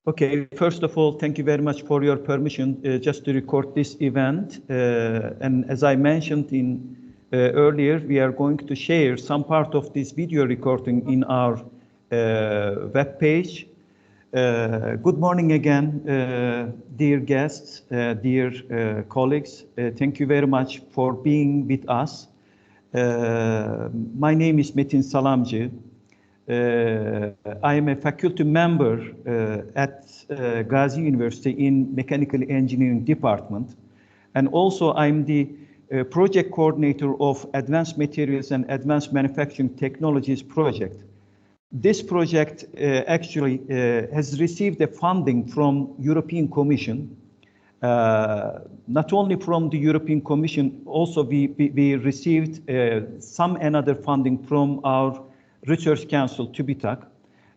Okay, first of all, thank you very much for your permission just to record this event. And as I mentioned earlier, we are going to share some part of this video recording in our web page. Good morning again, dear guests, dear colleagues. Thank you very much for being with us. My name is Metin Salamcı. I am a faculty member at Gazi University in Mechanical Engineering Department. And also I'm the project coordinator of Advanced Materials and Advanced Manufacturing Technologies project. This project actually has received a funding from European Commission. Not only from the European Commission, also we received some another funding from our Research Council, TÜBİTAK.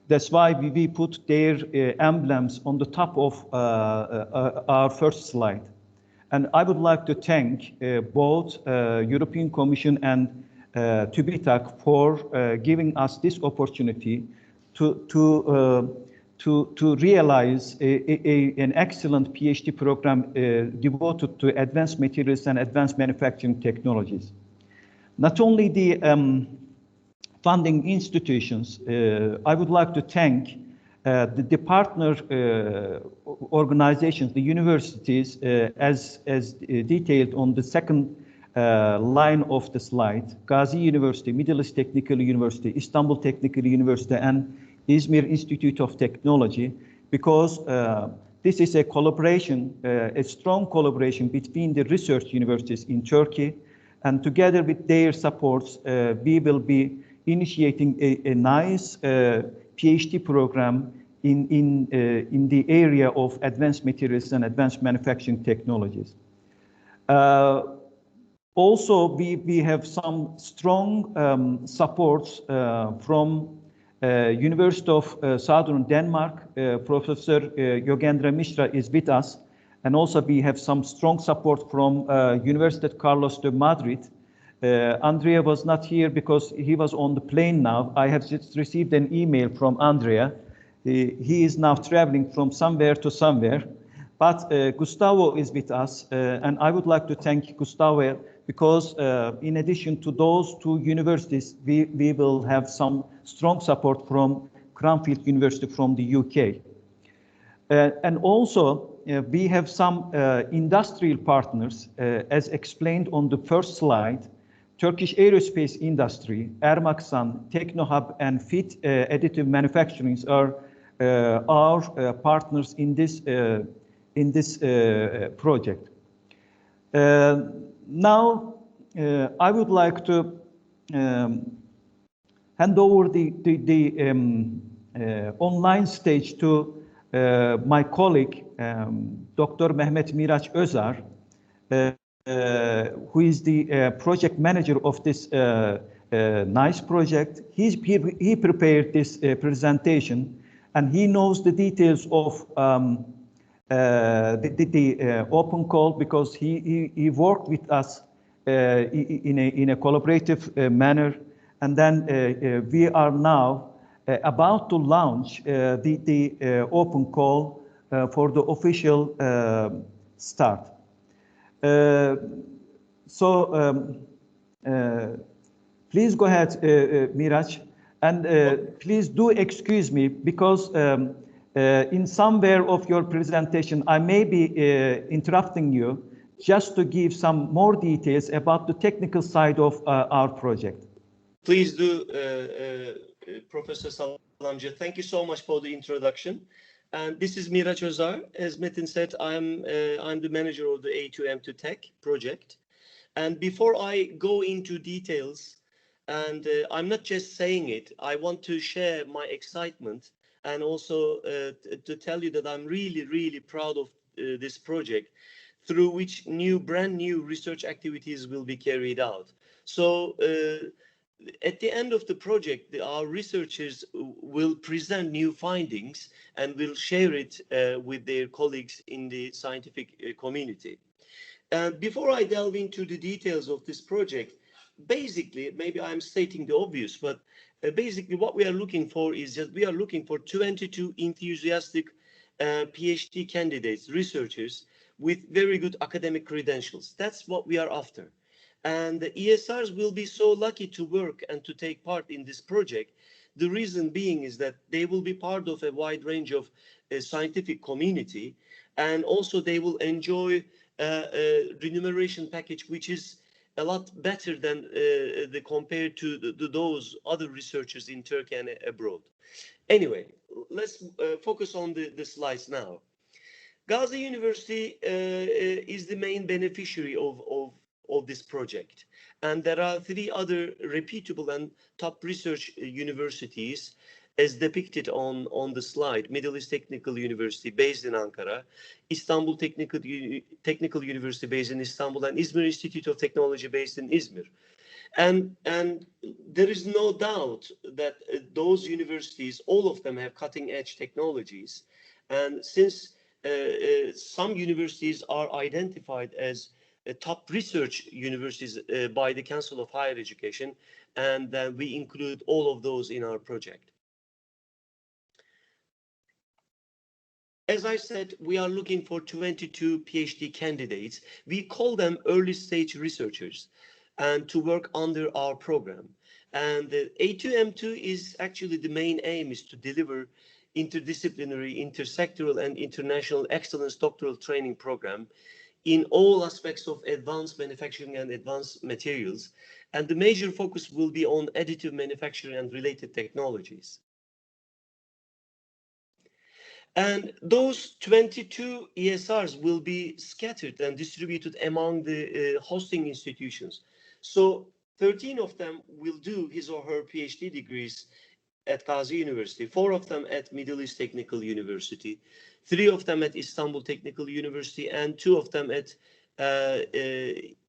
That's why we put their emblems on the top of our first slide. And I would like to thank both European Commission and TÜBİTAK for giving us this opportunity to realize an excellent PhD program devoted to advanced materials and advanced manufacturing technologies. Not only the funding institutions, I would like to thank the partner organizations, the universities, as detailed on the second line of the slide: Gazi University, Middle East Technical University, Istanbul Technical University, and Izmir Institute of Technology, because this is a collaboration, a strong collaboration between the research universities in Turkey, and together with their supports, we will be initiating a nice PhD program in the area of advanced materials and advanced manufacturing technologies. Also, we have some strong supports from University of Southern Denmark. Professor Yogendra Mishra is with us, and also we have some strong support from Universidad Carlos de Madrid. Andrea was not here because he was on the plane now. I have just received an email from Andrea. He is now traveling from somewhere to somewhere. But Gustavo is with us, and I would like to thank Gustavo because in addition to those two universities, we will have some strong support from Cranfield University from the UK. And also, we have some industrial partners, as explained on the first slide. Turkish aerospace industry, Ermaksan, TeknoHAB, and FIT Additive Manufacturing are our partners in this project. Now, I would like to hand over the online stage to my colleague, Dr. Mehmet Miraç Özer, who is the project manager of this nice project. He prepared this presentation, and he knows the details of the open call because he worked with us in a collaborative manner. And then we are now about to launch the open call for the official start. Please go ahead, Miraç, and please do excuse me because in somewhere of your presentation I may be interrupting you just to give some more details about the technical side of our project. Please do, Professor Salamcı. Thank you so much for the introduction. And this is Miraç Özer. As Metin said, I'm the manager of the A2M2 Tech project. And before I go into details, and I'm not just saying it, I want to share my excitement and also to tell you that I'm really, really proud of this project, through which brand new research activities will be carried out. So at the end of the project, our researchers will present new findings and will share it with their colleagues in the scientific community. Before I delve into the details of this project, basically, maybe I'm stating the obvious, but basically what we are looking for is that we are looking for 22 enthusiastic PhD candidates, researchers with very good academic credentials. That's what we are after. And the ESRs will be so lucky to work and to take part in this project. The reason being is that they will be part of a wide range of scientific community, and also they will enjoy a remuneration package which is a lot better than compared to those other researchers in Turkey and abroad. Anyway, let's focus on the slides now. Gazi University is the main beneficiary of this project. And there are 3 other reputable and top research universities as depicted on the slide. Middle East Technical University based in Ankara, Istanbul Technical University based in Istanbul, and Izmir Institute of Technology based in Izmir. And there is no doubt that those universities, all of them have cutting edge technologies. And since some universities are identified as top research universities by the Council of Higher Education, and we include all of those in our project. As I said, we are looking for 22 PhD candidates. We call them early stage researchers, and to work under our program. And the A2M2 is actually the main aim is to deliver interdisciplinary, intersectoral, and international excellence doctoral training program in all aspects of advanced manufacturing and advanced materials. And the major focus will be on additive manufacturing and related technologies. And those 22 ESRs will be scattered and distributed among the hosting institutions. So 13 of them will do his or her PhD degrees at Gazi University, 4 of them at Middle East Technical University, 3 of them at Istanbul Technical University, and 2 of them at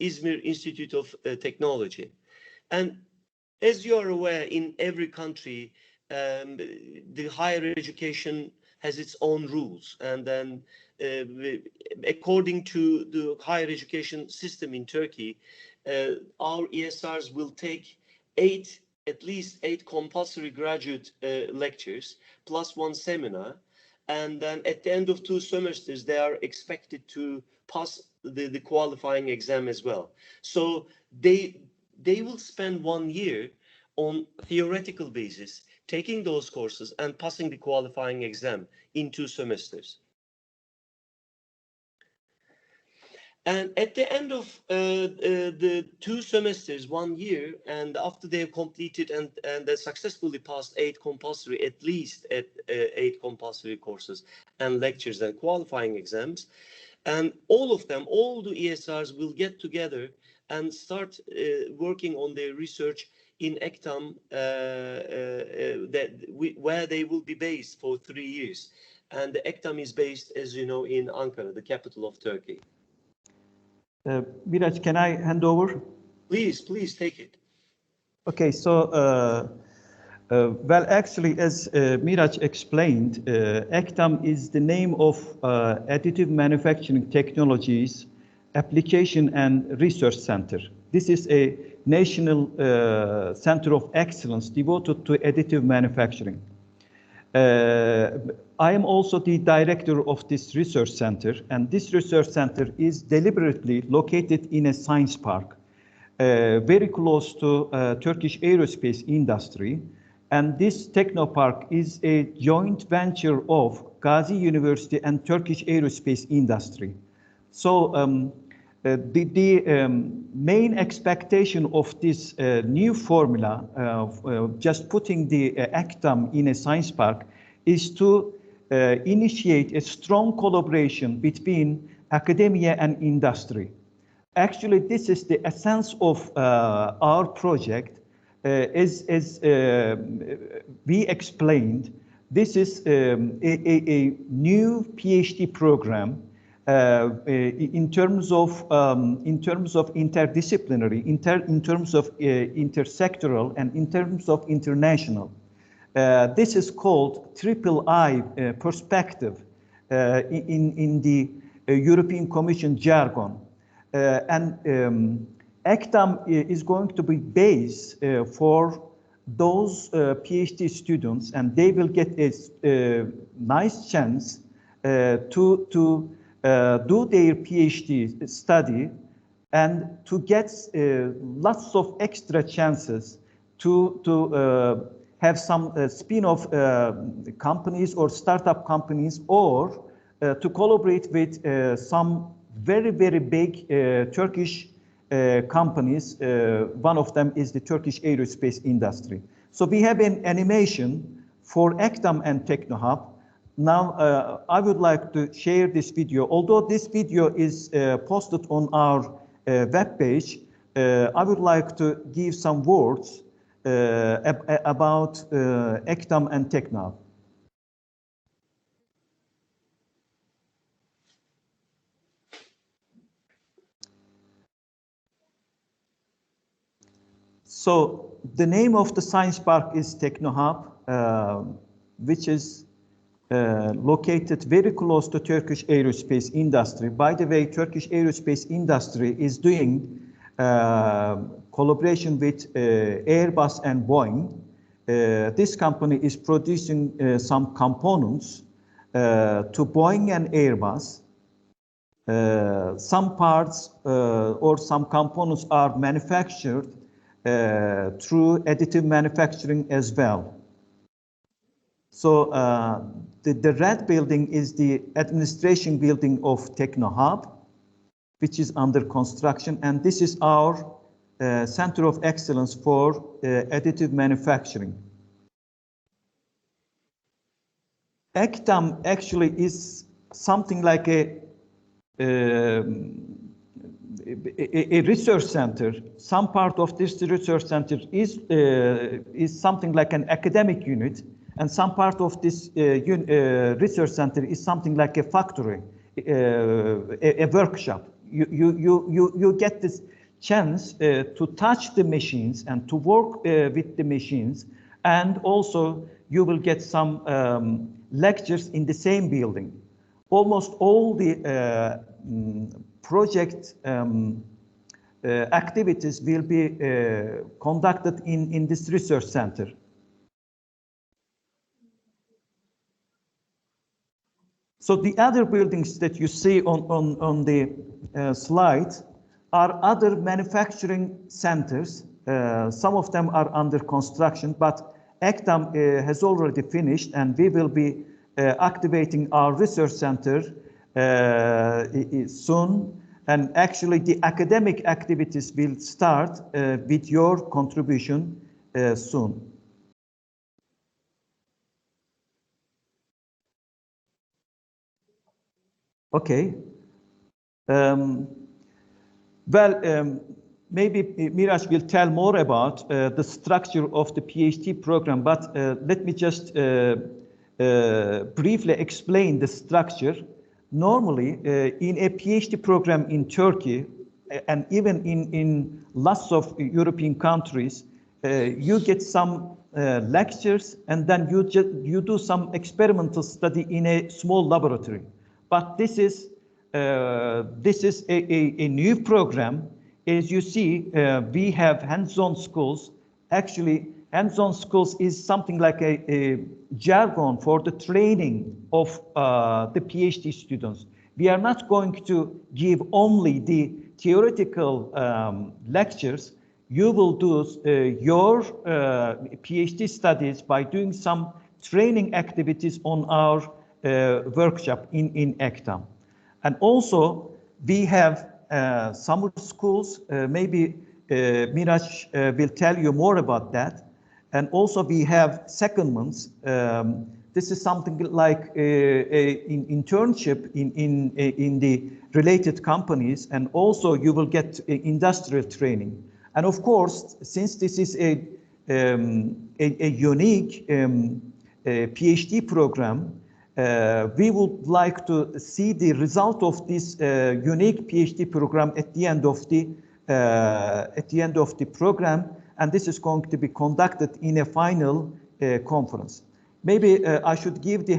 Izmir Institute of Technology. And as you are aware, in every country, the higher education has its own rules. And then according to the higher education system in Turkey, our ESRs will take at least 8 compulsory graduate lectures plus 1 seminar. And then at the end of 2 semesters, they are expected to pass the qualifying exam as well. So they will spend 1 year on theoretical basis, taking those courses and passing the qualifying exam in 2 semesters. And at the end of the 2 semesters, 1 year, and after they have completed and they successfully passed 8 compulsory, at least 8 compulsory courses and lectures and qualifying exams, and all of them, all the ESRs will get together and start working on their research in EKTAM, where they will be based for 3 years. And the EKTAM is based, as you know, in Ankara, the capital of Turkey. Miraç, can I hand over? Please take it. Okay, so well, actually, as Miraç explained, EKTAM is the name of Additive Manufacturing Technologies Application and Research Center. This is a national center of excellence devoted to additive manufacturing. I am also the director of this research center, and this research center is deliberately located in a science park, very close to Turkish aerospace industry. And this technopark is a joint venture of Gazi University and Turkish aerospace industry. So the main expectation of this new formula, just putting the EKTAM in a science park, is to initiate a strong collaboration between academia and industry. Actually, this is the essence of our project. As we explained, this is a new PhD program in terms of interdisciplinary, in terms of intersectoral, and in terms of international. This is called III perspective in the European Commission jargon. EKTAM is going to be base for those PhD students, and they will get a nice chance to do their PhD study and to get lots of extra chances to have some spin-off companies or startup companies, or to collaborate with some very, very big Turkish companies. One of them is the Turkish aerospace industry. So we have an animation for EKTAM and TeknoHAB. Now, I would like to share this video. Although this video is posted on our web page, I would like to give some words about EKTAM and TeknoHAB. So the name of the science park is TeknoHAB, which is located very close to Turkish aerospace industry. By the way, Turkish aerospace industry is doing collaboration with Airbus and Boeing. This company is producing some components to Boeing and Airbus. Some parts or some components are manufactured through additive manufacturing as well. So the red building is the administration building of TeknoHAB, which is under construction, and this is our Center of Excellence for additive manufacturing. EKTAM actually is something like a research center. Some part of this research center is something like an academic unit, and some part of this research center is something like a factory, a workshop. You get this chance to touch the machines and to work with the machines, and also you will get some lectures in the same building. Almost all the project activities will be conducted in this research center. So the other buildings that you see on the slide are other manufacturing centers. Some of them are under construction, but EKTAM has already finished, and we will be activating our research center soon. And actually the academic activities will start with your contribution soon. Okay. Maybe Miraç will tell more about the structure of the PhD program, but let me just briefly explain the structure. Normally, in a PhD program in Turkey, and even in lots of European countries, you get some lectures, and then you do some experimental study in a small laboratory. But this is a new program. As you see, we have hands-on schools. Actually, hands-on schools is something like a jargon for the training of the PhD students. We are not going to give only the theoretical lectures. You will do your PhD studies by doing some training activities on our workshop in EKTAM. And also, we have summer schools. Maybe Miraç will tell you more about that. And also we have secondments. This is something like an internship in the related companies, and also you will get industrial training. And of course, since this is a unique PhD program, we would like to see the result of this unique PhD program at the end of the program, and this is going to be conducted in a final conference. Maybe I should give the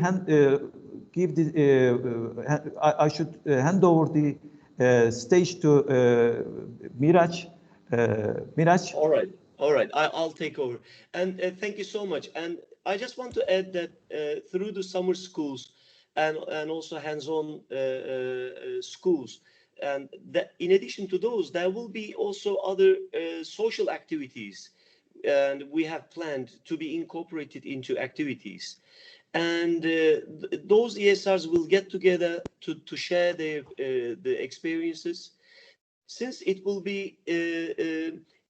I should hand over the stage to Miraç. Miraç. All right. I'll take over. And thank you so much. And I just want to add that through the summer schools, and also hands-on schools. And that, in addition to those, there will be also other social activities, and we have planned to be incorporated into activities. And those ESRs will get together to share their the experiences. Since it will be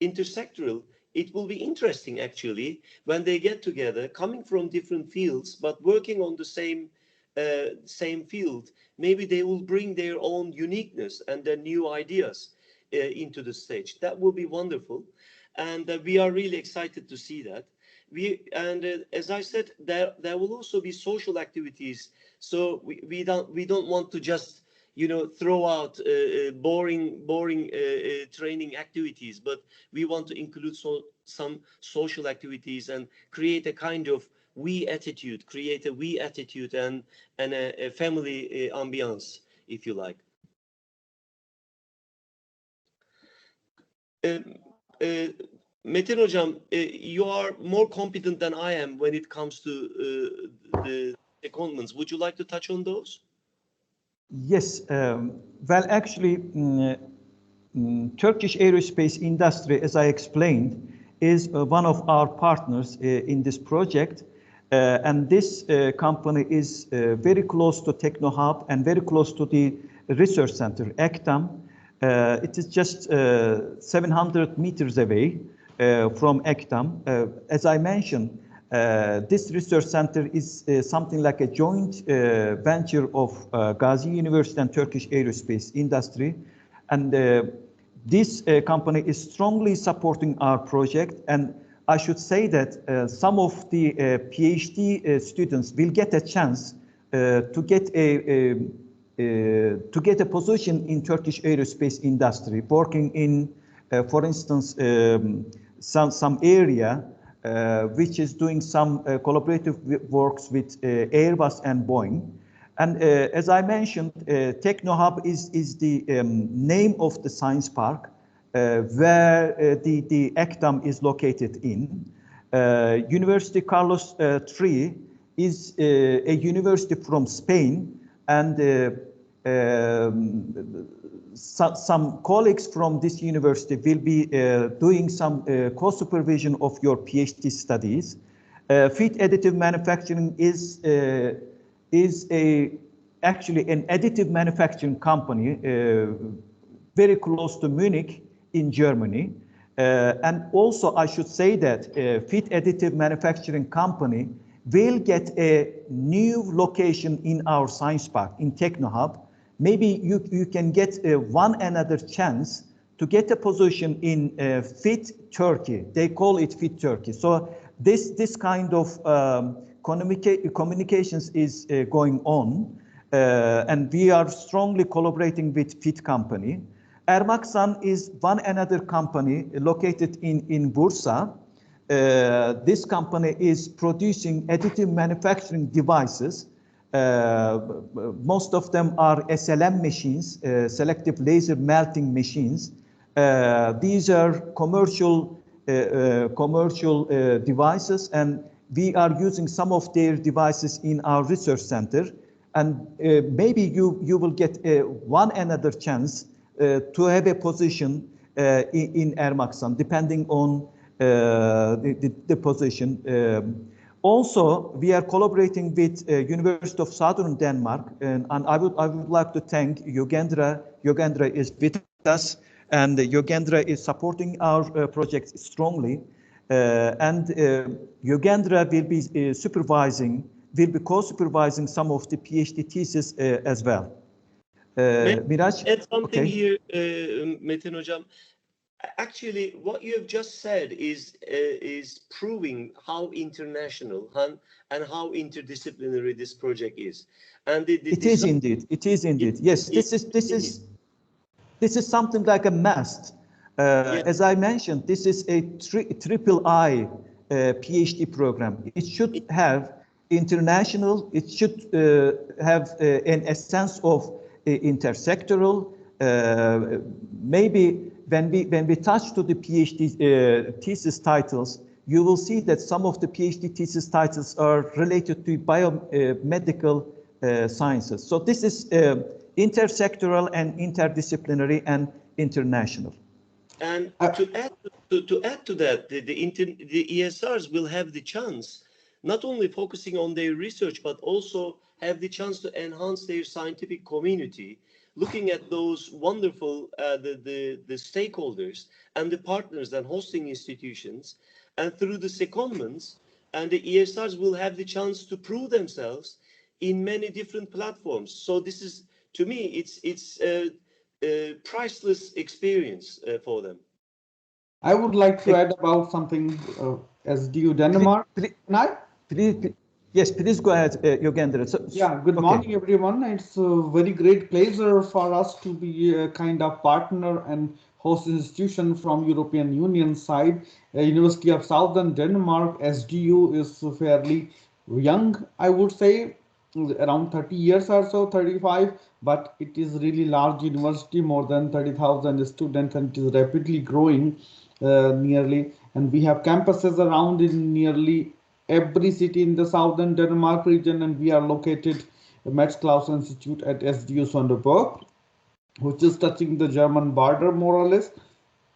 intersectoral, it will be interesting actually when they get together, coming from different fields but working on the same field. Maybe they will bring their own uniqueness and their new ideas into the stage. That will be wonderful, and we are really excited to see that. As I said, there will also be social activities. So we don't want to just, you know, throw out boring training activities, but we want to include some social activities and create a kind of we attitude, and a family ambiance, if you like. Metin Hocam, you are more competent than I am when it comes to the secondments. Would you like to touch on those? Yes. Well, actually, Turkish aerospace industry, as I explained, is one of our partners in this project. And this company is very close to TeknoHAB and very close to the research center, EKTAM. It is just 700 meters away from EKTAM. As I mentioned, this research center is something like a joint venture of Gazi University and Turkish aerospace industry. And this company is strongly supporting our project. And I should say that some of the PhD students will get a chance to get a position in Turkish aerospace industry, working in, for instance, some area which is doing some collaborative works with Airbus and Boeing. And as I mentioned, TeknoHAB is the name of the science park where the EKTAM is located in. University Carlos III is a university from Spain, and some colleagues from this university will be doing some co-supervision of your PhD studies. Fit Additive Manufacturing is actually an additive manufacturing company very close to Munich in Germany. And also I should say that Fit Additive Manufacturing Company will get a new location in our science park in TeknoHAB. Maybe you can get one another chance to get a position in Fit Turkey. They call it Fit Turkey. So this kind of communications is going on, and we are strongly collaborating with Fit company. Ermaksan is one another company located in Bursa. This company is producing additive manufacturing devices. Most of them are SLM machines, selective laser melting machines. These are commercial devices, and we are using some of their devices in our research center. And maybe you will get one another chance to have a position in Ermaksan, depending on the position. Also, we are collaborating with University of Southern Denmark, and I would like to thank Yogendra. Yogendra is with us, and Yogendra is supporting our project strongly. And Yogendra will be co-supervising some of the PhD thesis as well. Miraç, add something okay. Here, Metin Hocam. Actually, what you have just said is proving how international and how interdisciplinary this project is. And it is indeed. It is indeed. Yes, this is something like a must. Yeah. As I mentioned, this is a triple I PhD program. It should have international. It should have an essence of intersectoral. Maybe when we touch to the PhD thesis titles, you will see that some of the PhD thesis titles are related to biomedical sciences. So this is intersectoral and interdisciplinary and international. And to add to that, the ESRs will have the chance, not only focusing on their research, but also have the chance to enhance their scientific community, looking at those wonderful the stakeholders and the partners and hosting institutions, and through the secondments, and the ESRs will have the chance to prove themselves in many different platforms. So this is, to me, it's a priceless experience for them. I would like to add about something SDU Denmark. Can I? Yes, please go ahead, Yogendra. So, yeah, good morning, everyone. It's a very great pleasure for us to be a kind of partner and host institution from European Union side. University of Southern Denmark, SDU, is fairly young, I would say, around 30 years or so, 35, but it is really large university, more than 30,000 students, and it is rapidly growing nearly. And we have campuses around in nearly every city in the southern Denmark region, and we are located at Max Claus Institute at SDU Sonderburg, which is touching the German border more or less.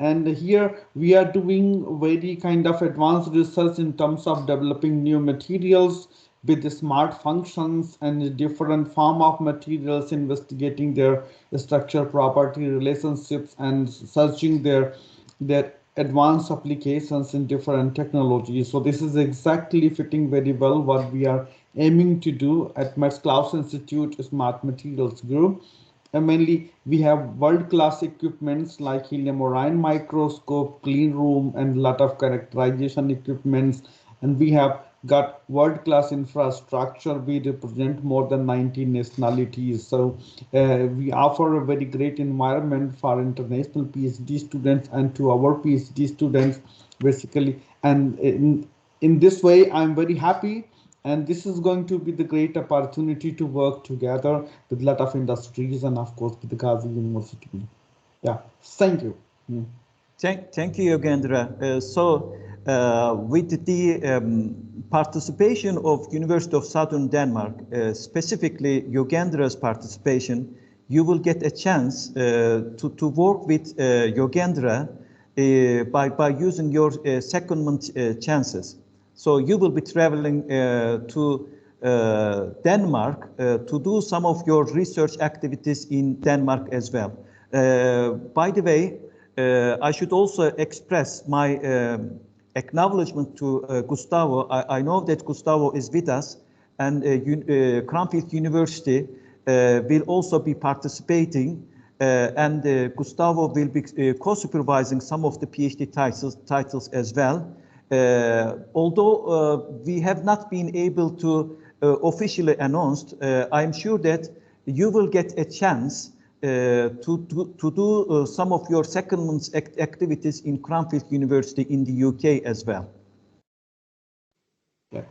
And here we are doing very kind of advanced research in terms of developing new materials with the smart functions and different form of materials, investigating their structure property relationships and searching their advanced applications in different technologies. So this is exactly fitting very well what we are aiming to do at Max Claus Institute Smart Materials Group. And mainly we have world-class equipments like helium Orion microscope, clean room, and a lot of characterization equipments. And we have got world-class infrastructure. We represent more than 90 nationalities. So we offer a very great environment for international PhD students and to our PhD students, basically. And in this way, I'm very happy. And this is going to be the great opportunity to work together with a lot of industries and, of course, with the Gazi University. Yeah, thank you. Thank you, Yogendra. With the participation of University of Southern Denmark, specifically Yogendra's participation, you will get a chance to work with Yogendra by using your secondment chances. So you will be traveling to Denmark to do some of your research activities in Denmark as well. By the way, I should also express my acknowledgement to Gustavo. I know that Gustavo is with us, and Cranfield University will also be participating, and Gustavo will be co-supervising some of the PhD titles as well. Although we have not been able to officially announce, I'm sure that you will get a chance to do some of your secondment activities in Cranfield University in the UK as well. Yeah.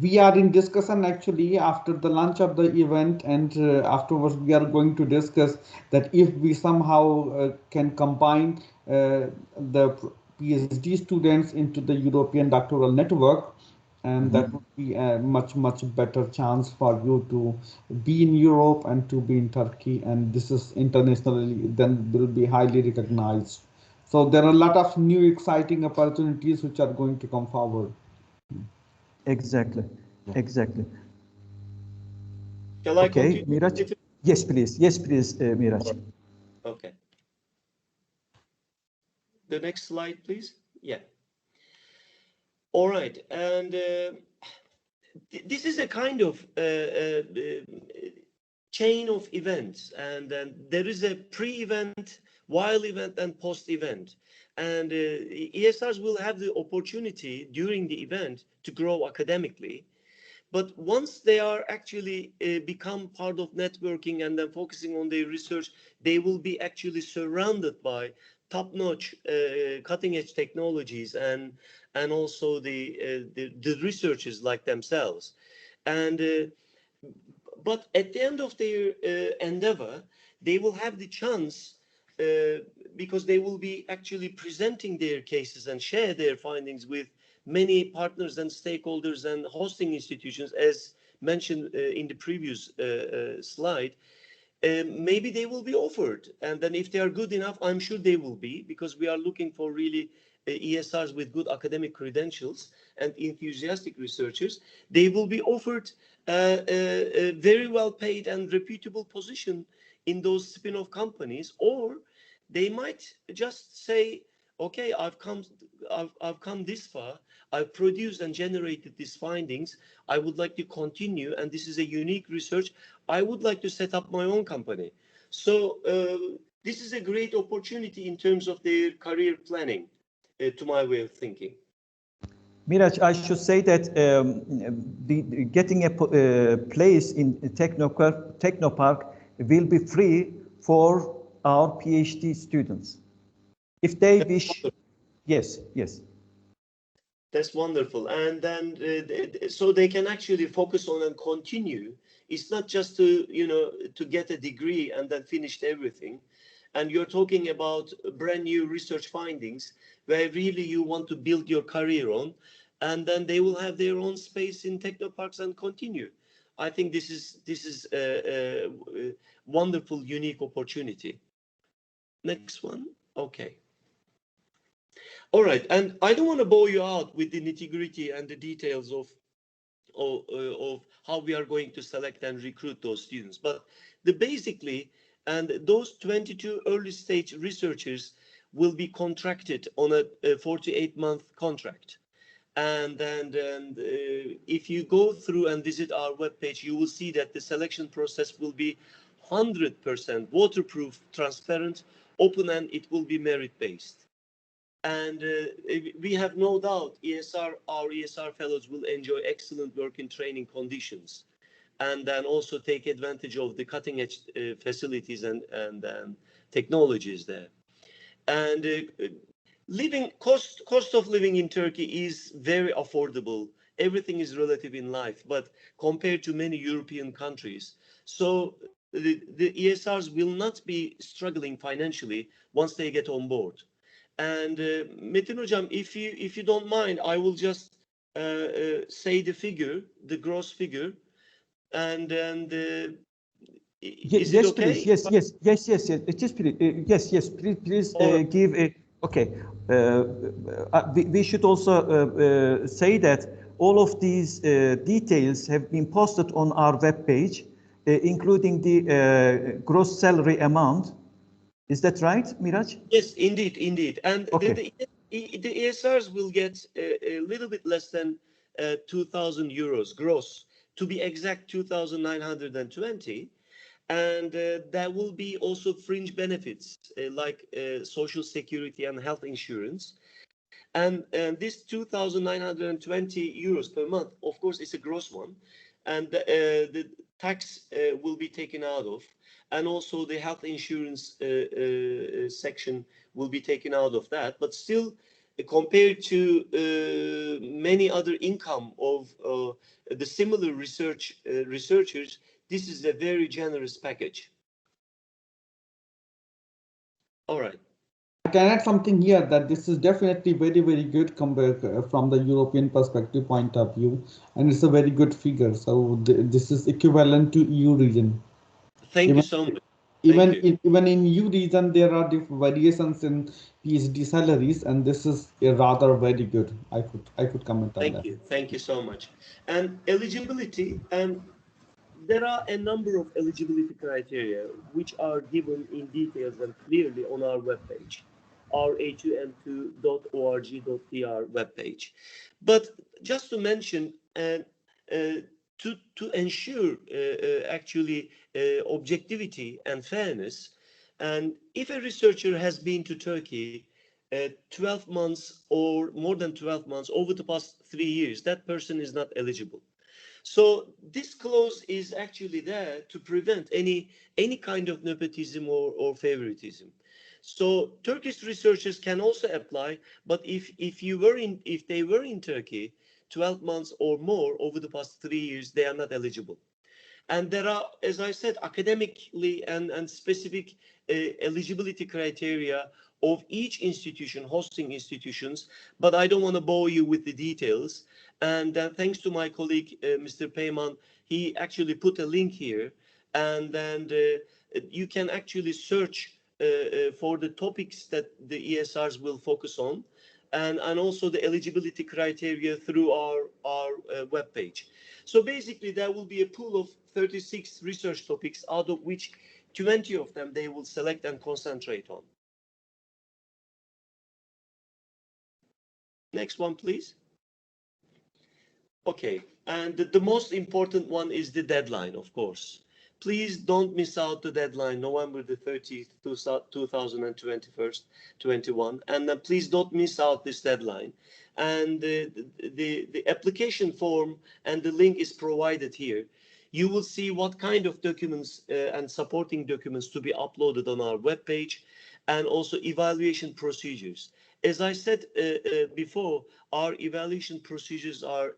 We are in discussion actually after the launch of the event, and afterwards we are going to discuss that if we somehow can combine the PhD students into the European doctoral network, and that would be a much better chance for you to be in Europe and to be in Turkey, and this is internationally then will be highly recognized. So there are a lot of new exciting opportunities which are going to come forward. Exactly. Shall I continue? Miraç? Yes, please. Yes, please, Miraç. Okay. The next slide, please. Yeah. All right, and this is a kind of chain of events, and there is a pre-event, while event, and post-event. And ESRs will have the opportunity during the event to grow academically. But once they are actually become part of networking and then focusing on their research, they will be actually surrounded by top-notch, cutting-edge technologies and also the researchers like themselves. And but at the end of their endeavor, they will have the chance because they will be actually presenting their cases and share their findings with many partners and stakeholders and hosting institutions, as mentioned in the previous slide, maybe they will be offered. And then if they are good enough, I'm sure they will be, because we are looking for really ESRs with good academic credentials and enthusiastic researchers. They will be offered a very well paid and reputable position in those spin-off companies, or they might just say, okay, I've come this far, I've produced and generated these findings, I would like to continue, and this is a unique research, I would like to set up my own company. So this is a great opportunity in terms of their career planning, to my way of thinking. Miraç, I should say that getting a place in Technopark will be free for our PhD students. If they wish, yes. That's wonderful. And then, so they can actually focus on and continue. It's not just to, to get a degree and then finish everything. And you're talking about brand new research findings where really you want to build your career on, and then they will have their own space in technoparks and continue. I think this is a wonderful, unique opportunity. Next one. Okay. All right, and I don't want to bore you out with the nitty-gritty and the details of how we are going to select and recruit those students, but basically, and those 22 early stage researchers will be contracted on a 48-month contract. And then if you go through and visit our webpage, you will see that the selection process will be 100% waterproof, transparent, open, and it will be merit-based. And we have no doubt our ESR fellows will enjoy excellent work in training conditions, and then also take advantage of the cutting edge facilities and technologies there. And cost of living in Turkey is very affordable. Everything is relative in life, but compared to many European countries. So the ESRs will not be struggling financially once they get on board. And Metin Hocam, if you don't mind, I will just say the figure, the gross figure, and then is it okay? Please. Yes. Just please, yes. Please give a. Okay. We should also say that all of these details have been posted on our webpage, including the gross salary amount. Is that right, Miraç? Yes, indeed. And okay. The ESRs will get a little bit less than 2,000 euros gross, to be exact 2,920. And there will be also fringe benefits like social security and health insurance. And this 2,920 euros per month, of course, is a gross one. And the tax will be taken out of. And also the health insurance section will be taken out of that. But still, compared to many other income of the similar researchers, this is a very generous package. All right. I can add something here that this is definitely very, very good compared from the European perspective point of view, and it's a very good figure. So this is equivalent to EU region. Thank you so much. Even in EU region, there are variations in PhD salaries, and this is a rather very good. I could comment on that. Thank you so much. And eligibility, and there are a number of eligibility criteria which are given in details and clearly on our webpage, our A2M2.org.tr webpage. But just to mention, to ensure actually objectivity and fairness, and if a researcher has been to Turkey 12 months or more than 12 months over the past 3 years, that person is not eligible. So this clause is actually there to prevent any kind of nepotism or favoritism. So Turkish researchers can also apply, but if they were in Turkey 12 months or more over the past 3 years, they are not eligible. And there are, as I said, academically and specific eligibility criteria of each institution, hosting institutions, but I don't want to bore you with the details. And then thanks to my colleague, Mr. Peyman, he actually put a link here. And then you can actually search for the topics that the ESRs will focus on, and also the eligibility criteria through our web page. So basically, there will be a pool of 36 research topics, out of which 20 of them they will select and concentrate on. Next one, please. Okay, and the most important one is the deadline, of course. Please don't miss out the deadline, November the 30th, 2021. And then please don't miss out this deadline. And the application form and the link is provided here. You will see what kind of documents and supporting documents to be uploaded on our webpage, and also evaluation procedures. As I said before, our evaluation procedures are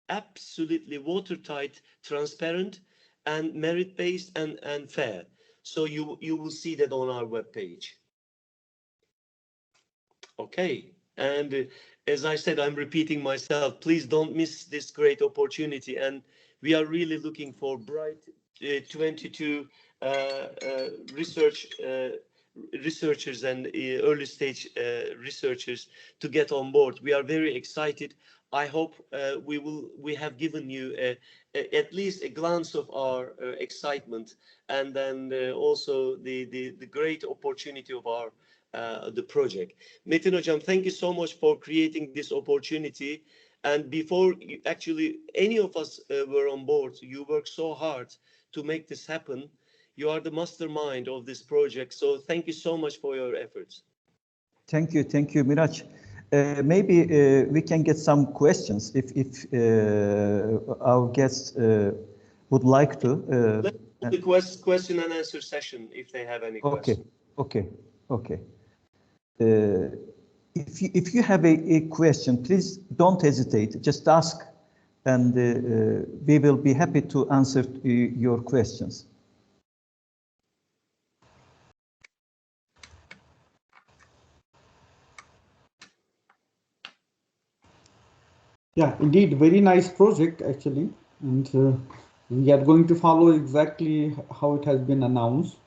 absolutely watertight, transparent, and merit-based and fair. So you will see that on our webpage. Okay, and as I said, I'm repeating myself. Please don't miss this great opportunity, and we are really looking for bright 22 researchers and early stage researchers to get on board. We are very excited. I hope we have given you at least a glance of our excitement, and then also the great opportunity of our the project. Metin Hocam, thank you so much for creating this opportunity. And before actually any of us were on board, you worked so hard to make this happen. You are the mastermind of this project. So thank you so much for your efforts. Thank you, Miraç. Maybe we can get some questions if our guests would like to. Let's do the question and answer session if they have any questions. Okay. If you have a question, please don't hesitate. Just ask, and we will be happy to answer your questions. Yeah, indeed, very nice project actually, and we are going to follow exactly how it has been announced.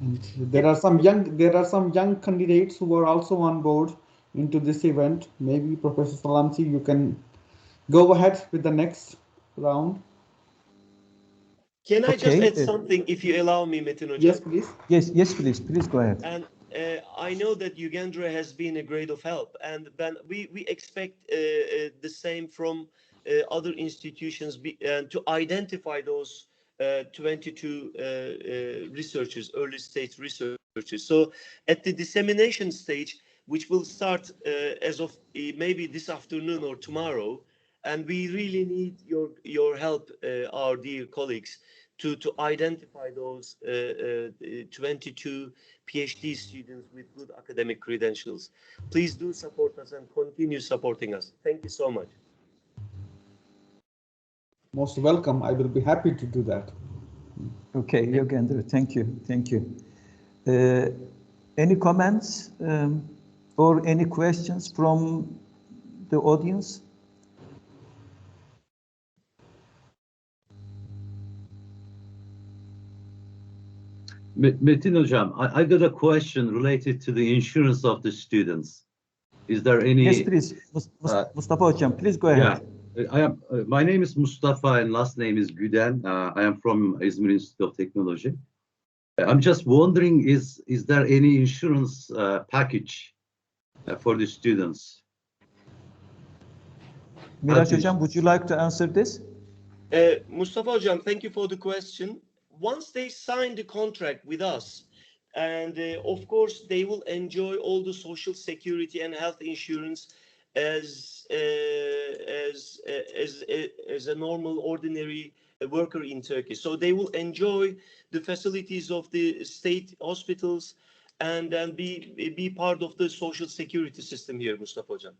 And there are some young candidates who are also on board into this event. Maybe Professor Salamsi, you can go ahead with the next round. Can I just add something, if you allow me, Metin Hocam? Yes, please. Yes, please. Please go ahead. And I know that Ugandra has been a great of help, and then we expect the same from other institutions to identify those 22 researchers, early stage researchers. So at the dissemination stage, which will start as of maybe this afternoon or tomorrow, and we really need your help, our dear colleagues, to identify those 22 Ph.D. students with good academic credentials. Please do support us and continue supporting us. Thank you so much. Most welcome. I will be happy to do that. Okay, Ugandra, thank you. Any comments or any questions from the audience? Metin Hocam, I got a question related to the insurance of the students. Is there any? Yes, please. Mustafa Hocam, please go ahead. Yeah, my name is Mustafa and last name is Güden. I am from Izmir Institute of Technology. I'm just wondering, is there any insurance package for the students? Miraç Hocam, would you like to answer this? Mustafa Hocam, thank you for the question. Once they sign the contract with us, and of course they will enjoy all the social security and health insurance as a normal ordinary worker in Turkey. So they will enjoy the facilities of the state hospitals and then be part of the social security system here, Mustafa Hocam.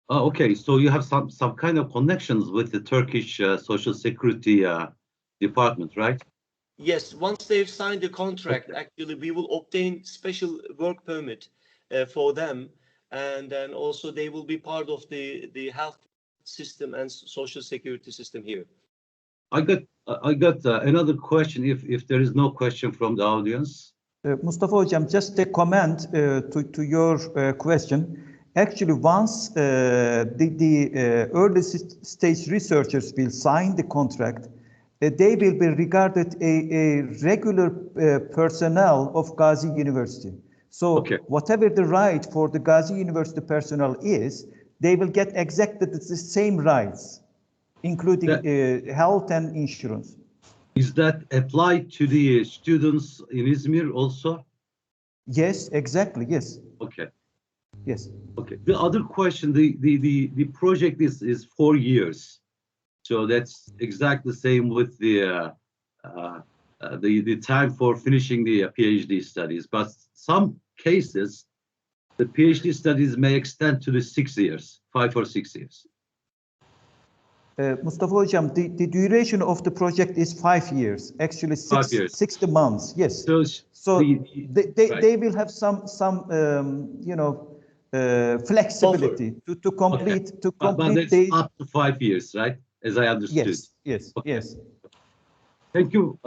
Oh, okay, so you have some kind of connections with the Turkish social security department, right? Yes, once they've signed the contract, actually, we will obtain special work permit for them, and then also they will be part of the health system and social security system here. I got another question. If there is no question from the audience. Mustafa Hocam, just a comment to your question. Actually, once the early stage researchers will sign the contract, they will be regarded a regular personnel of Gazi University. So okay. Whatever the right for the Gazi University personnel is, they will get exactly the same rights, including health and insurance. Is that applied to the students in Izmir also? Yes, exactly. Yes. Okay. Yes. Okay. The other question, the project is 4 years, so that's exactly the same with the time for finishing the PhD studies. But some cases, the PhD studies may extend to the 6 years, 5 or 6 years. Mustafa Hocam, the duration of the project is 5 years. Actually, 60 months. Yes. So they will have some flexibility to complete But that's up to 5 years, right? As I understood. Yes. Okay. Yes. Thank you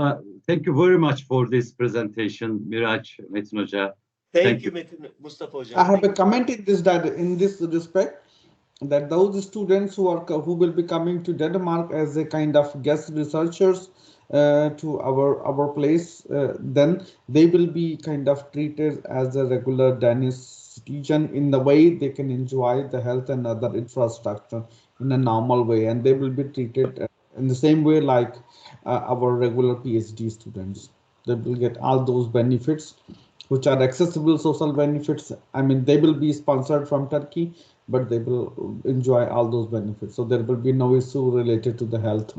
very much for this presentation, Miraç, Metin Hoca. Thank you, Mustafa Hocam. I have a comment in this respect, that those students who will be coming to Denmark as a kind of guest researchers to our place, then they will be kind of treated as a regular Danish citizen in the way they can enjoy the health and other infrastructure in a normal way, and they will be treated in the same way like our regular PhD students. They will get all those benefits, which are accessible social benefits. I mean, they will be sponsored from Turkey, but they will enjoy all those benefits. So there will be no issue related to the health.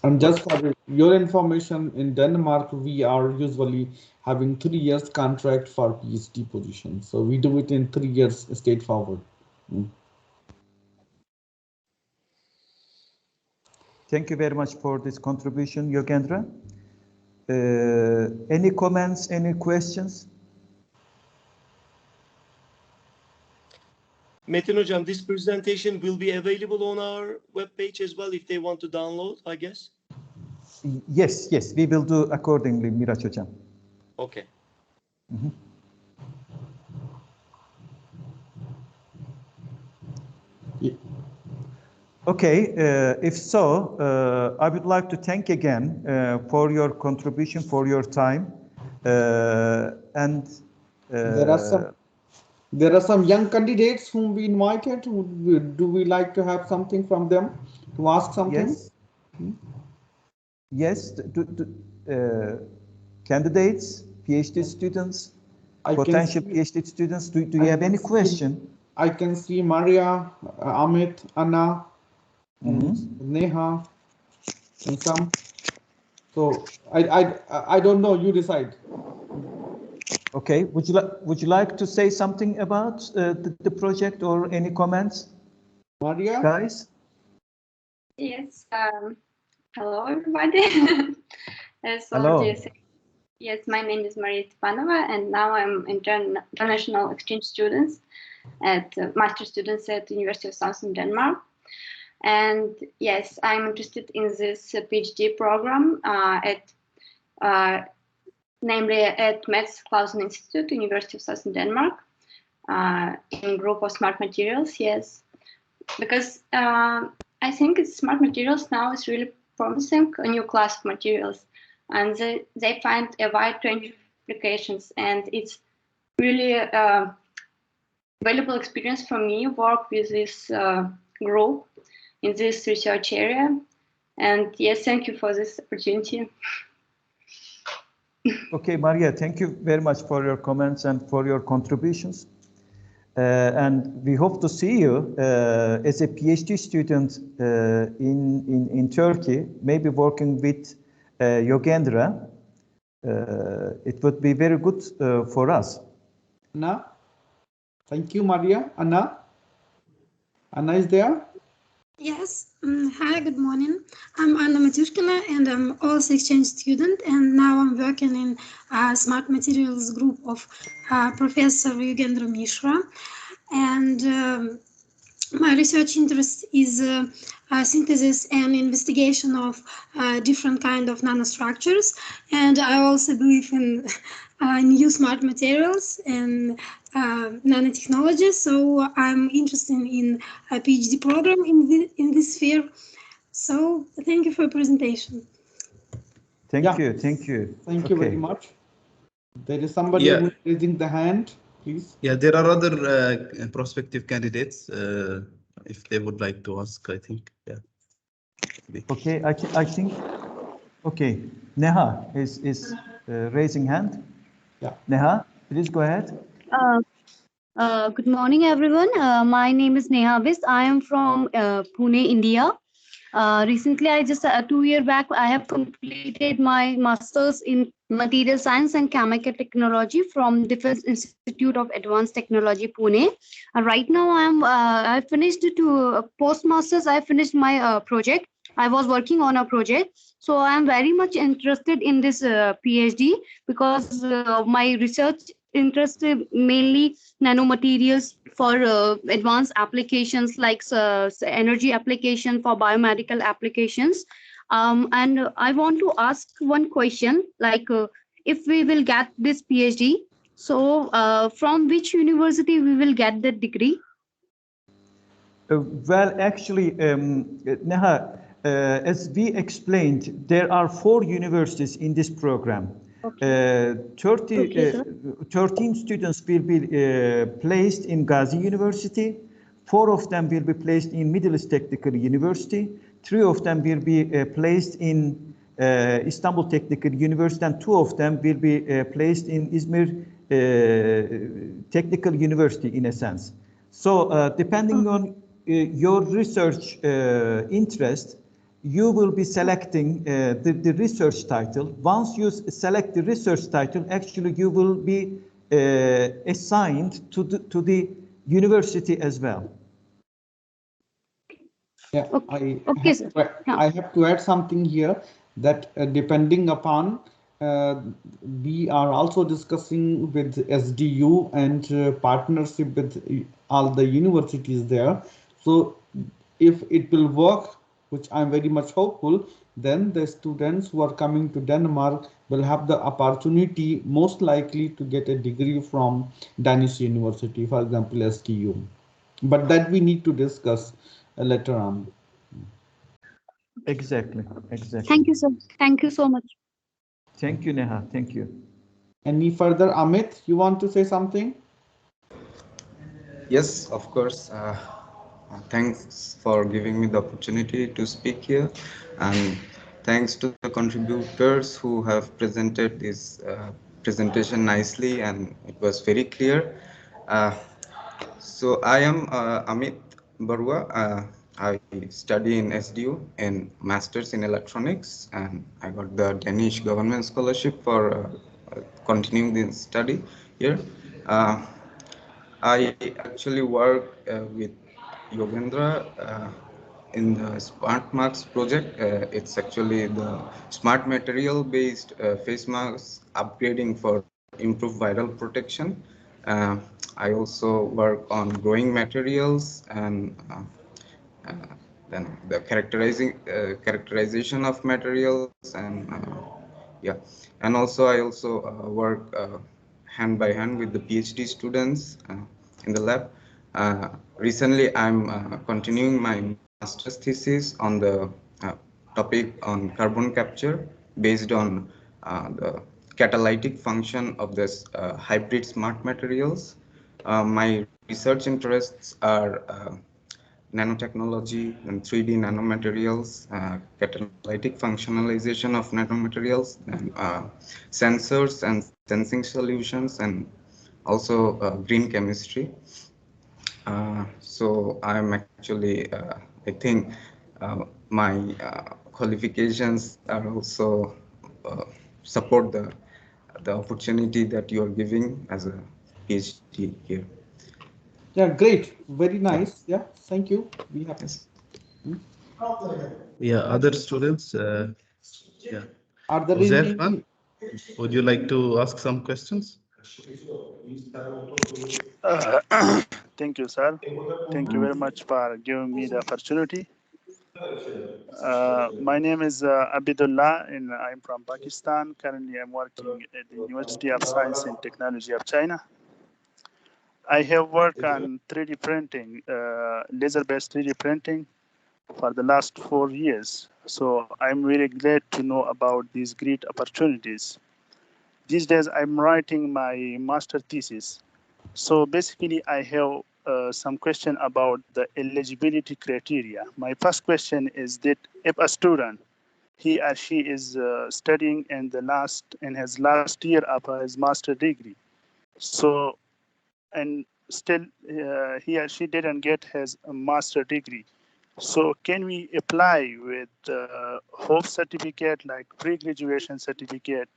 And just for your information, in Denmark, we are usually having 3 years contract for PhD position. So we do it in 3 years straightforward. Thank you very much for this contribution, Yogendra. Any comments, any questions? Metin Hocam, this presentation will be available on our webpage as well if they want to download, I guess? Yes, we will do accordingly, Miraç Hocam. Okay. Mm-hmm. Yeah. Okay, if so, I would like to thank again for your contribution, for your time, and there are some young candidates whom we invited. Do we like to have something from them, to ask something? Yes. Candidates, PhD students, potential PhD students. Do you have any question? I can see Maria, Amit, Anna, Neha, and some. So I don't know. You decide. Okay. Would you like to say something about the project or any comments, Maria? Guys? Yes. Hello, everybody. Hello. Yes, my name is Maria Stepanova, and now I'm international exchange students at master students at the University of Southern Denmark. And yes, I'm interested in this PhD program namely at Mads Clausen Institute, University of Southern Denmark, in group of smart materials. Yes, because I think smart materials now is really promising, a new class of materials, and they find a wide range of applications, and it's really a valuable experience for me work with this group in this research area. And yes, thank you for this opportunity. Okay, Maria, thank you very much for your comments and for your contributions. And we hope to see you as a PhD student in Turkey, maybe working with Yogendra. It would be very good for us. Anna? Thank you, Maria. Anna? Anna is there? Yes. Hi, good morning. I'm Anna Matyushkina, and I'm also exchange student, and now I'm working in Smart Materials group of Professor Yogendra Mishra. and my research interest is synthesis and investigation of different kind of nanostructures, and I also believe in new smart materials and nanotechnology. So I'm interested in a PhD program in this sphere. So thank you for your presentation. Thank you. Thank you. Thank you very much. There is somebody who is raising the hand, please. Yeah, there are other prospective candidates if they would like to ask, I think. Yeah. Okay, I think. Okay, Neha is raising hand. Yeah. Neha, please go ahead. Good morning, everyone. My name is Neha Bis. I am from Pune, India. Recently, I just 2 years back, I have completed my master's in material science and chemical technology from Defense Institute of Advanced Technology, Pune. Right now, I finished to postmasters. I finished my project. I was working on a project, so I am very much interested in this PhD because my research interest mainly nanomaterials for advanced applications like energy application for biomedical applications. And I want to ask one question, like if we will get this PhD, so from which university we will get the degree? Well, actually, Neha, as we explained, there are 4 universities in this program. Okay. 13 students will be placed in Gazi University. 4 of them will be placed in Middle East Technical University. 3 of them will be placed in Istanbul Technical University, and 2 of them will be placed in Izmir Technical University, in a sense. So depending on your research interest, you will be selecting the research title. Once you select the research title, actually you will be assigned to the university as well. Yeah, Okay. I have to add something here that depending upon, we are also discussing with SDU and partnership with all the universities there. So if it will work, which I'm very much hopeful, then the students who are coming to Denmark will have the opportunity most likely to get a degree from Danish University, for example, SDU. But that we need to discuss later on. Exactly. Thank you, sir. Thank you so much. Thank you, Neha. Thank you. Any further, Amit, you want to say something? Yes, of course. Thanks for giving me the opportunity to speak here, and thanks to the contributors who have presented this presentation nicely, and it was very clear. So I am Amit Barua. I study in SDU in Masters in Electronics, and I got the Danish government scholarship for continuing this study here. I actually work with Yogendra in the Smart Marks project. It's actually the smart material based face masks upgrading for improved viral protection. I also work on growing materials and then the characterization of materials, and yeah, and also I also work hand by hand with the PhD students in the lab. Recently, I'm continuing my master's thesis on the topic on carbon capture based on the catalytic function of this hybrid smart materials. My research interests are nanotechnology and 3D nanomaterials, catalytic functionalization of nanomaterials, and sensors and sensing solutions, and also green chemistry. So I'm actually, I think my qualifications are also support the opportunity that you are giving as a PhD here. Yeah, great. Very nice. Yeah, thank you. We have. Yes. Yeah, other students. Yeah. Are there Uzair any? would you like to ask some questions? Thank you, sir. Thank you very much for giving me the opportunity. My name is Abidullah, and I'm from Pakistan. Currently, I'm working at the University of Science and Technology of China. I have worked on 3D printing, laser-based 3D printing for the last 4 years. So I'm really glad to know about these great opportunities. These days, I'm writing my master thesis. So basically, I have some question about the eligibility criteria. My first question is that if a student, he or she is studying in his last year of his master degree, so and still he or she didn't get his master degree. So can we apply with HOPE certificate, like pre-graduation certificate?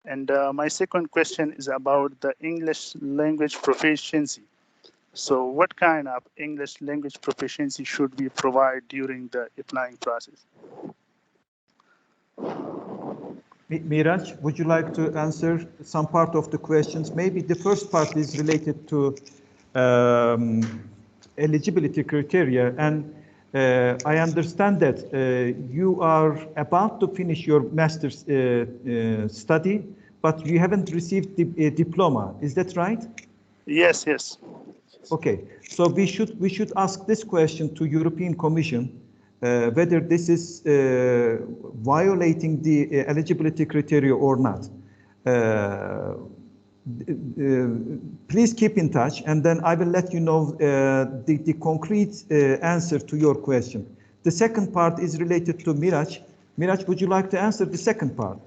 And my second question is about the English language proficiency. So what kind of English language proficiency should we provide during the applying process? Miraj, would you like to answer some part of the questions? Maybe the first part is related to eligibility criteria. And I understand that you are about to finish your master's study, but you haven't received the diploma. Is that right? Yes, yes. Okay, so we should ask this question to European Commission, whether this is violating the eligibility criteria or not. Please keep in touch, and then I will let you know the concrete answer to your question. The second part is related to Miraj. Miraj, would you like to answer the second part?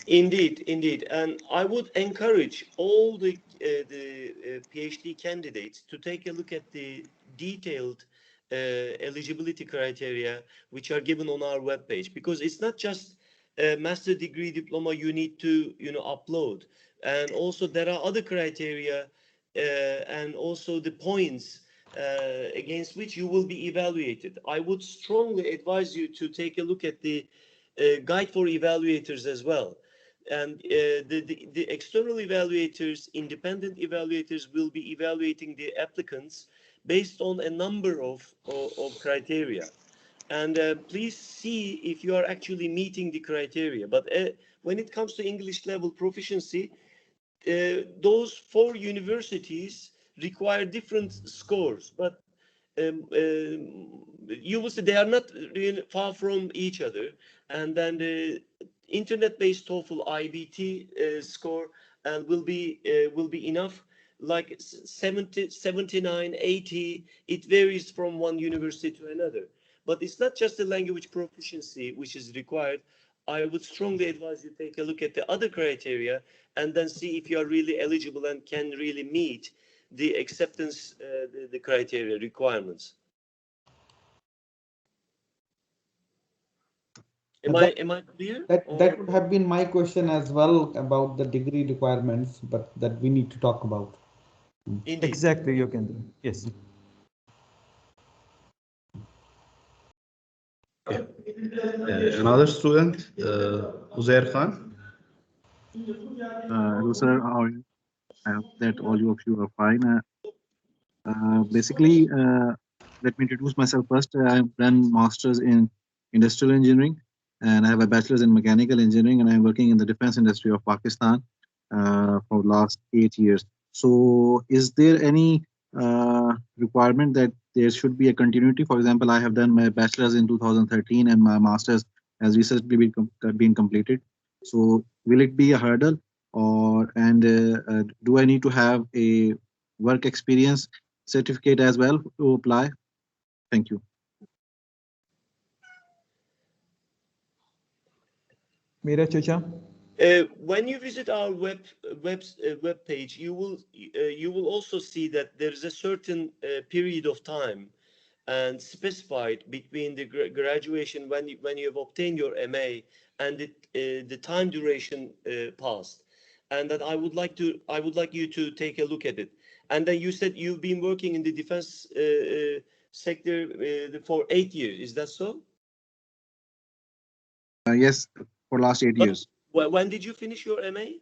Indeed, indeed, and I would encourage all the PhD candidates to take a look at the detailed eligibility criteria which are given on our webpage, because it's not just a master degree diploma you need to upload, and also there are other criteria and also the points against which you will be evaluated. I would strongly advise you to take a look at the guide for evaluators as well. And the external evaluators, independent evaluators, will be evaluating the applicants based on a number of criteria. And please see if you are actually meeting the criteria. But when it comes to English level proficiency, those 4 universities require different scores. But you will see they are not really far from each other. And then the internet-based TOEFL IBT score will be enough, like 70, 79, 80. It varies from one university to another. But it's not just the language proficiency which is required. I would strongly advise you take a look at the other criteria and then see if you are really eligible and can really meet the acceptance, the criteria requirements. Am I clear? That would have been my question as well about the degree requirements, but that we need to talk about. Indeed. Exactly, Yogendra. Yes. Another student, Uzair Khan. Hello, sir. How are you? I hope that all of you are fine. Basically, let me introduce myself first. I've done masters in industrial engineering, and I have a bachelor's in mechanical engineering, and I'm working in the defense industry of Pakistan for the last 8 years. So, is there any requirement that there should be a continuity? For example, I have done my bachelor's in 2013, and my master's has recently been completed. So, will it be a hurdle, or do I need to have a work experience certificate as well to apply? Thank you. Miraj Hocam. When you visit our web page, you will also see that there is a certain period of time and specified between the graduation when you have obtained your MA and the time duration passed, and that I would like you to take a look at it. And then you said you've been working in the defense sector for 8 years. Is that so? Yes, for last 8 years. When did you finish your MA?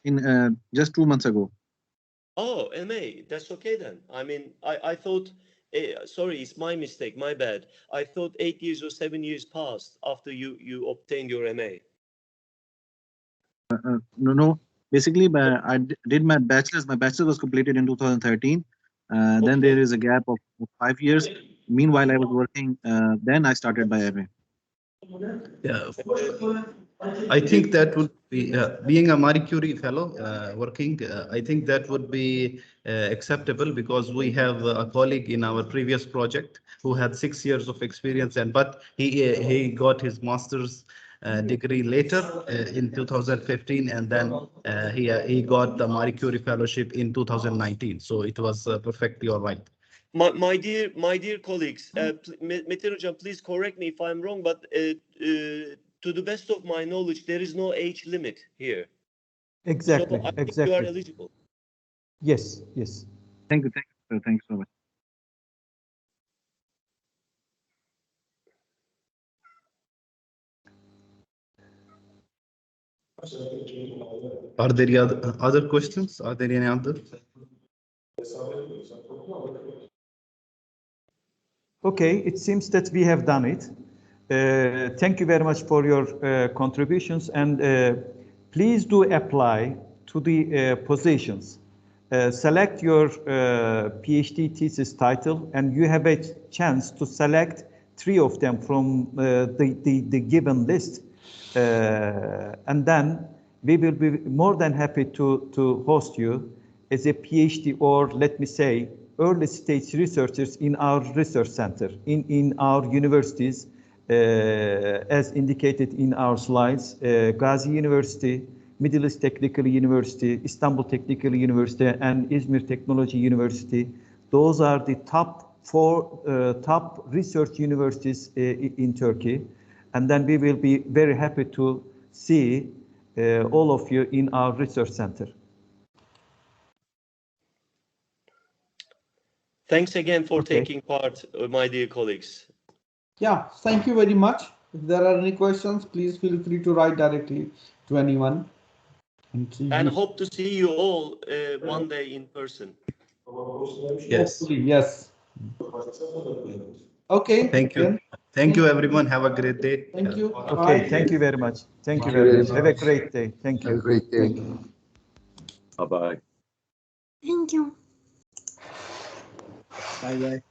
In just 2 months ago. Oh, MA, that's okay then. I mean, I thought, sorry, it's my mistake, my bad. I thought 8 years or 7 years passed after you obtained your MA. No. Basically, did my bachelor's. My bachelor's was completed in 2013. Then there is a gap of 5 years. Meanwhile, I was working. Then I started my MA. Yeah, I think that would be being a Marie Curie fellow working. I think that would be acceptable because we have a colleague in our previous project who had 6 years of experience, and but he got his master's degree later in 2015, and then he got the Marie Curie fellowship in 2019. So it was perfectly all right. My dear colleagues, Metin Hocam, please correct me if I'm wrong, but to the best of my knowledge, there is no age limit here. Exactly. So I think exactly. you are eligible. Yes. Yes. Thank you. Thank you so much. Are there any other questions? Are there any other? Okay, it seems that we have done it. Thank you very much for your contributions, and please do apply to the positions. Select your PhD thesis title, and you have a chance to select 3 of them from the given list. And then we will be more than happy to host you as a PhD, or let me say, early stage researchers in our research center, in our universities, as indicated in our slides, Gazi University, Middle East Technical University, Istanbul Technical University, and Izmir Technology University. Those are the top 4 top research universities in Turkey. And then we will be very happy to see all of you in our research center. Thanks again for taking part, my dear colleagues. Yeah, thank you very much. If there are any questions, please feel free to write directly to anyone. And hope to see you all one day in person. Yes. Hopefully, yes. Okay. Thank you. Then. Thank you, everyone. Have a great day. Thank you. Okay, Bye. thank you very much. Thank you very much. Have a great day. Thank you. Have a great day. Thank you. Bye-bye. Thank you. Bye bye.